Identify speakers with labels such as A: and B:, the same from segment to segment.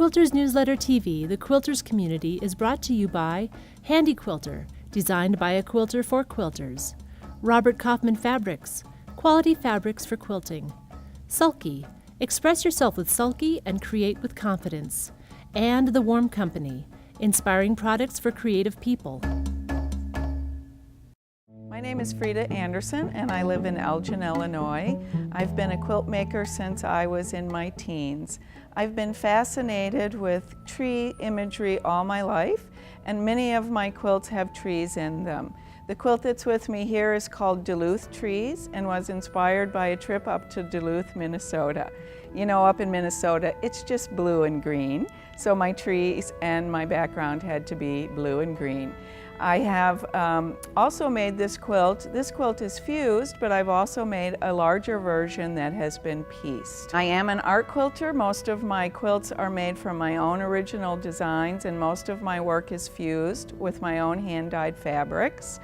A: Quilters Newsletter TV, the Quilters community, is brought to you by Handy Quilter, designed by a quilter for quilters. Robert Kaufman Fabrics, quality fabrics for quilting. Sulky, express yourself with Sulky and create with confidence. And The Warm Company, inspiring products for creative people.
B: My name is Frieda Anderson and I live in Elgin, Illinois. I've been a quilt maker since I was in my teens. I've been fascinated with tree imagery all my life, and many of my quilts have trees in them. The quilt that's with me here is called Duluth Trees and was inspired by a trip up to Duluth, Minnesota. You know, up in Minnesota, it's just blue and green, so my trees and my background had to be blue and green. I have also made this quilt. This quilt is fused, but I've also made a larger version that has been pieced. I am an art quilter. Most of my quilts are made from my own original designs, and most of my work is fused with my own hand-dyed fabrics.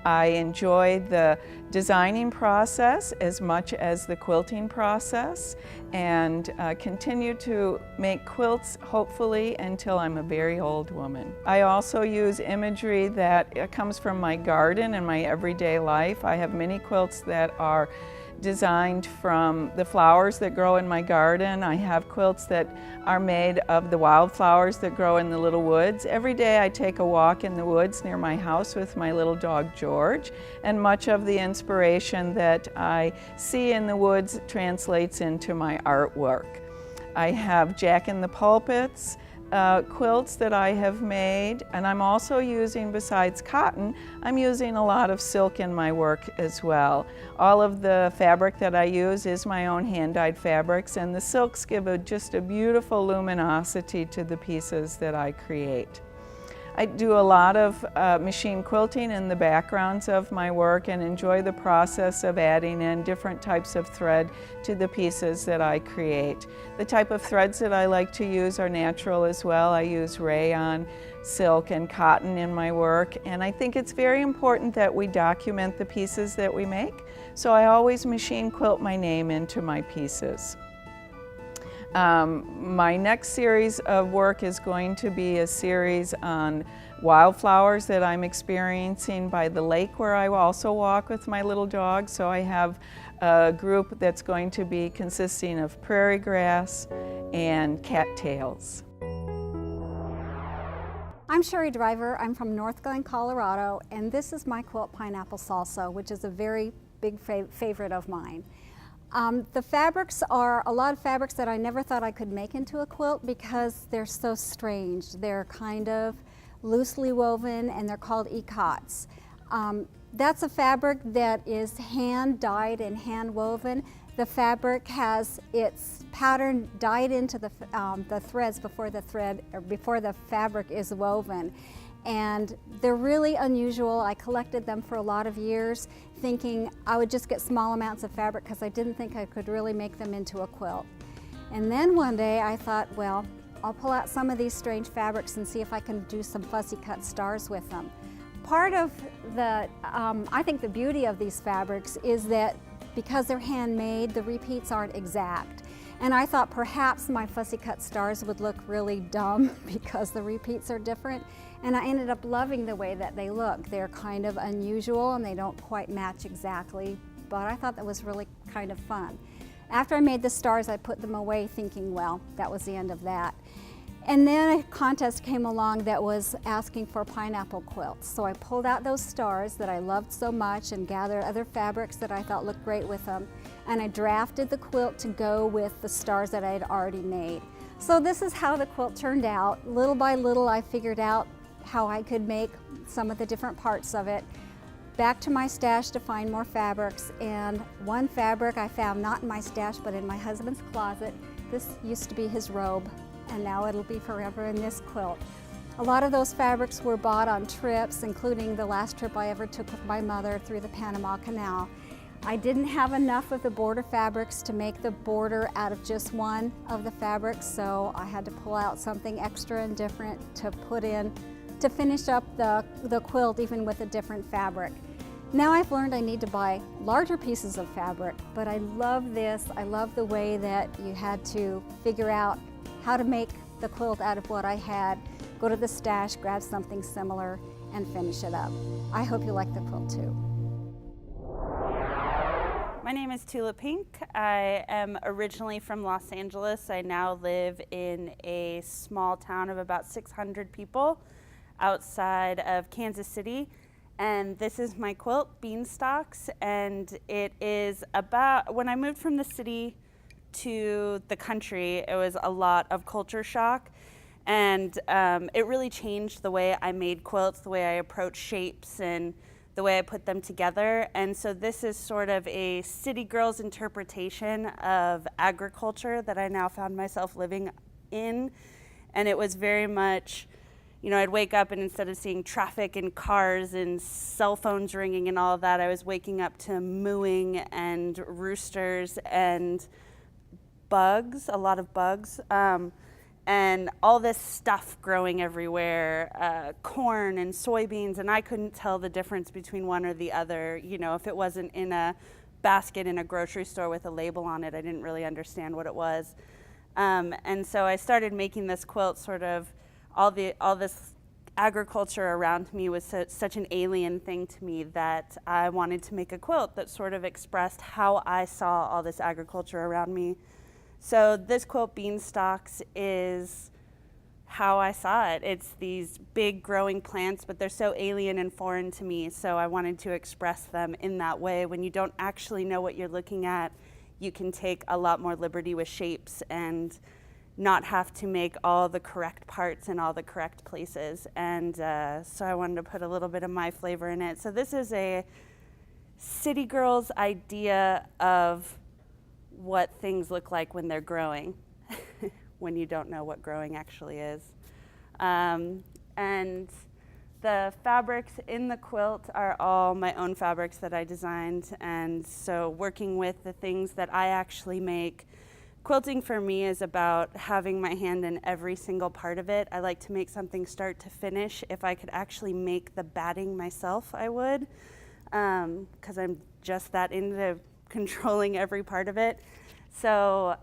B: I enjoy the designing process as much as the quilting process, and continue to make quilts hopefully until I'm a very old woman. I also use imagery that comes from my garden and my everyday life. I have many quilts that are designed from the flowers that grow in my garden. I have quilts that are made of the wildflowers that grow in the little woods. Every day I take a walk in the woods near my house with my little dog George, and much of the inspiration that I see in the woods translates into my artwork. I have jack-in-the-pulpits quilts that I have made, and I'm also using, besides cotton, I'm using a lot of silk in my work as well. All of the fabric that I use is my own hand-dyed fabrics, and the silks give just a beautiful luminosity to the pieces that I create. I do a lot of machine quilting in the backgrounds of my work and enjoy the process of adding in different types of thread to the pieces that I create. The type of threads that I like to use are natural as well. I use rayon, silk, and cotton in my work, and I think it's very important that we document the pieces that we make, so I always machine quilt my name into my pieces. My next series of work is going to be a series on wildflowers that I'm experiencing by the lake where I also walk with my little dog. So I have a group that's going to be consisting of prairie grass and cattails.
C: I'm Sheree Driver. I'm from North Glen, Colorado, and this is my quilt Pineapple Salsa, which is a very big favorite of mine. The fabrics are a lot of fabrics that I never thought I could make into a quilt because they're so strange. They're kind of loosely woven and they're called icots. That's a fabric that is hand dyed and hand woven. The fabric has its pattern dyed into the threads before the fabric is woven. And they're really unusual. I collected them for a lot of years, thinking I would just get small amounts of fabric because I didn't think I could really make them into a quilt. And then one day I thought, well, I'll pull out some of these strange fabrics and see if I can do some fussy cut stars with them. Part of the, I think the beauty of these fabrics is that because they're handmade, the repeats aren't exact. And I thought perhaps my fussy cut stars would look really dumb because the repeats are different. And I ended up loving the way that they look. They're kind of unusual and they don't quite match exactly, but I thought that was really kind of fun. After I made the stars, I put them away thinking, well, that was the end of that. And then a contest came along that was asking for pineapple quilts. So I pulled out those stars that I loved so much and gathered other fabrics that I thought looked great with them. And I drafted the quilt to go with the stars that I had already made. So this is how the quilt turned out. Little by little, I figured out how I could make some of the different parts of it. Back to my stash to find more fabrics, and one fabric I found not in my stash but in my husband's closet. This used to be his robe, and now it'll be forever in this quilt. A lot of those fabrics were bought on trips, including the last trip I ever took with my mother through the Panama Canal. I didn't have enough of the border fabrics to make the border out of just one of the fabrics, so I had to pull out something extra and different to put in to finish up the quilt even with a different fabric. Now I've learned I need to buy larger pieces of fabric, but I love this. I love the way that you had to figure out how to make the quilt out of what I had, go to the stash, grab something similar, and finish it up. I hope you like the quilt too.
D: My name is Tulip Inc. I am originally from Los Angeles. I now live in a small town of about 600 people outside of Kansas City. And this is my quilt, Beanstalks, and it is about, when I moved from the city to the country, it was a lot of culture shock. And it really changed the way I made quilts, the way I approach shapes, and the way I put them together. And so this is sort of a city girl's interpretation of agriculture that I now found myself living in. And it was very much, you know, I'd wake up and instead of seeing traffic and cars and cell phones ringing and all of that, I was waking up to mooing and roosters and bugs, a lot of bugs. And all this stuff growing everywhere, corn and soybeans, and I couldn't tell the difference between one or the other. You know, if it wasn't in a basket in a grocery store with a label on it, I didn't really understand what it was. And so I started making this quilt, sort of all this agriculture around me was such an alien thing to me that I wanted to make a quilt that sort of expressed how I saw all this agriculture around me. So this quilt, Beanstalks, is how I saw it. It's these big growing plants, but they're so alien and foreign to me, so I wanted to express them in that way. When you don't actually know what you're looking at, you can take a lot more liberty with shapes and not have to make all the correct parts in all the correct places. And so I wanted to put a little bit of my flavor in it. So this is a city girl's idea of what things look like when they're growing, when you don't know what growing actually is. And the fabrics in the quilt are all my own fabrics that I designed, and so working with the things that I actually make. Quilting for me is about having my hand in every single part of it. I like to make something start to finish. If I could actually make the batting myself, I would, because I'm just that into controlling every part of it. So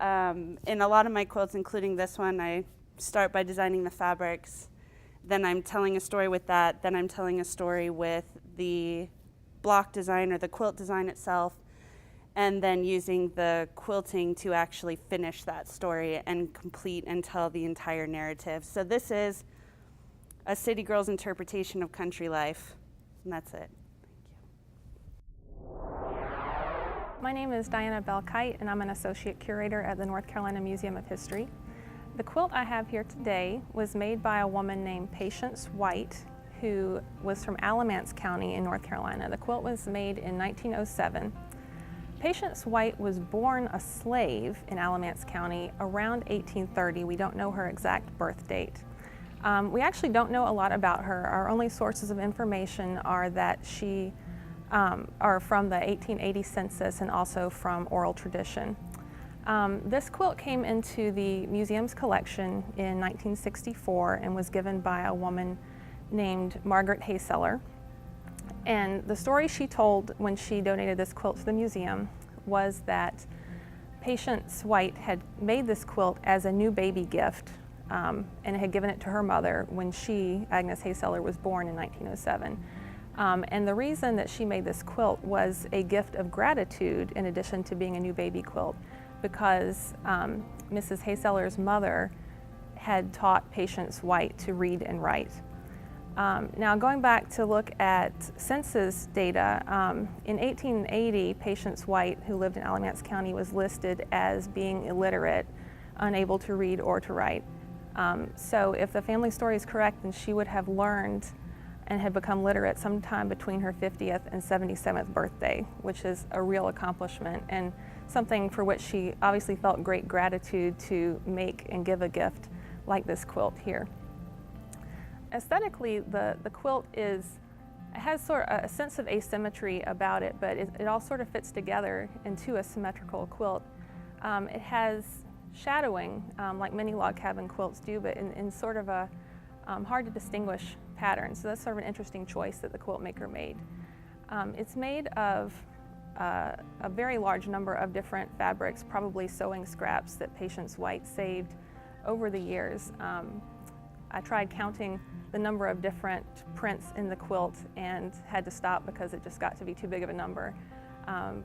D: in a lot of my quilts, including this one, I start by designing the fabrics, then I'm telling a story with that, then I'm telling a story with the block design or the quilt design itself, and then using the quilting to actually finish that story and complete and tell the entire narrative. So this is a city girl's interpretation of country life, and that's it.
E: My name is Diana Belkite, and I'm an associate curator at the North Carolina Museum of History. The quilt I have here today was made by a woman named Patience White, who was from Alamance County in North Carolina. The quilt was made in 1907. Patience White was born a slave in Alamance County around 1830. We don't know her exact birth date. We actually don't know a lot about her. Our only sources of information are that she are from the 1880 census and also from oral tradition. This quilt came into the museum's collection in 1964 and was given by a woman named Margaret Hayseller. And the story she told when she donated this quilt to the museum was that Patience White had made this quilt as a new baby gift and had given it to her mother when she, Agnes Hayseller, was born in 1907. And the reason that she made this quilt was a gift of gratitude in addition to being a new baby quilt, because Mrs. Hayseller's mother had taught Patience White to read and write. Now going back to look at census data, in 1880, Patience White, who lived in Alamance County, was listed as being illiterate, unable to read or to write. So if the family story is correct, then she would have learned and had become literate sometime between her 50th and 77th birthday, which is a real accomplishment and something for which she obviously felt great gratitude to make and give a gift like this quilt here. Aesthetically, the quilt has sort of a sense of asymmetry about it, but it all sort of fits together into a symmetrical quilt. It has shadowing, like many log cabin quilts do, but in sort of a hard to distinguish pattern. So that's sort of an interesting choice that the quilt maker made. It's made of a very large number of different fabrics, probably sewing scraps that Patience White saved over the years, I tried counting the number of different prints in the quilt and had to stop because it just got to be too big of a number.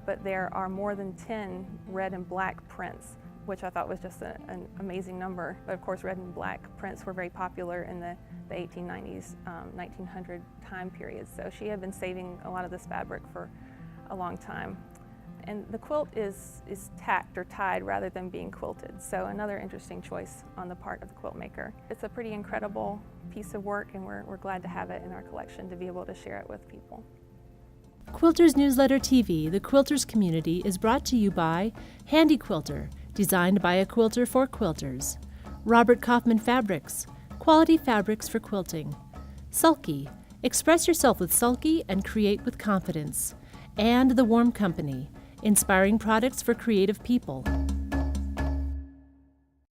E: But there are more than 10 red and black prints, which I thought was just an amazing number. But of course, red and black prints were very popular in the 1890s, 1900 time period. So she had been saving a lot of this fabric for a long time. And the quilt is tacked or tied rather than being quilted. So another interesting choice on the part of the quilt maker. It's a pretty incredible piece of work, and we're glad to have it in our collection to be able to share it with people.
A: Quilters Newsletter TV, the Quilters community, is brought to you by Handy Quilter, designed by a quilter for quilters. Robert Kaufman Fabrics, quality fabrics for quilting. Sulky, express yourself with Sulky and create with confidence. And The Warm Company, inspiring products for creative people.